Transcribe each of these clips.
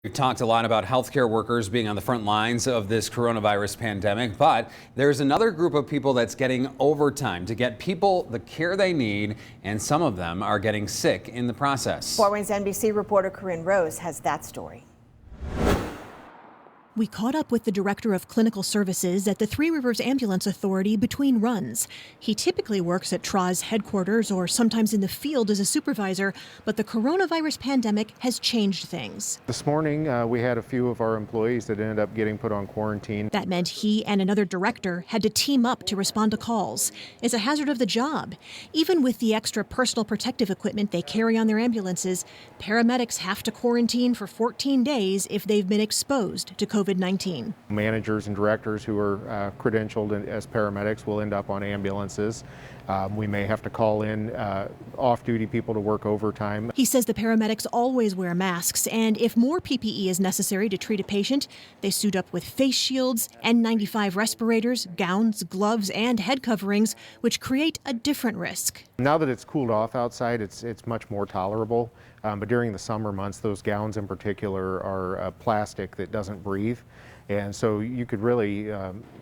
We've talked a lot about healthcare workers being on the front lines of this coronavirus pandemic, but there's another group of people that's getting overtime to get people the care they need, and some of them are getting sick in the process. Fort Wayne's NBC reporter Corinne Rose has that story. We caught up with the director of clinical services at the Three Rivers Ambulance Authority between runs. He typically works at TRA's headquarters or sometimes in the field as a supervisor, but the coronavirus pandemic has changed things. This morning, we had a few of our employees that ended up getting put on quarantine. That meant he and another director had to team up to respond to calls. It's a hazard of the job. Even with the extra personal protective equipment they carry on their ambulances, paramedics have to quarantine for 14 days if they've been exposed to COVID-19. Managers and directors who are credentialed as paramedics will end up on ambulances. We may have to call in off-duty people to work overtime. He says the paramedics always wear masks, and if more PPE is necessary to treat a patient, they suit up with face shields, N95 respirators, gowns, gloves, and head coverings, which create a different risk. Now that it's cooled off outside, it's much more tolerable. But during the summer months, those gowns in particular are plastic that doesn't breathe. And so you could really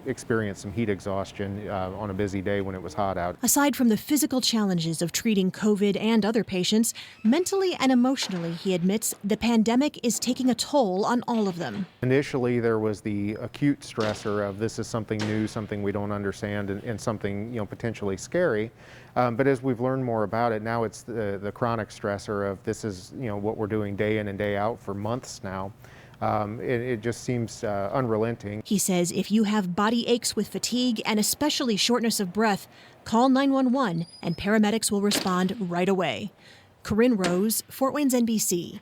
experience some heat exhaustion on a busy day when it was hot out. Aside from the physical challenges of treating COVID and other patients, mentally and emotionally, he admits, the pandemic is taking a toll on all of them. Initially, there was the acute stressor of this is something new, something we don't understand, and something potentially scary. But as we've learned more about it, now it's the chronic stressor of this is what we're doing day in and day out for months now. It just seems unrelenting. He says if you have body aches with fatigue and especially shortness of breath, call 911 and paramedics will respond right away. Corinne Rose, Fort Wayne's NBC.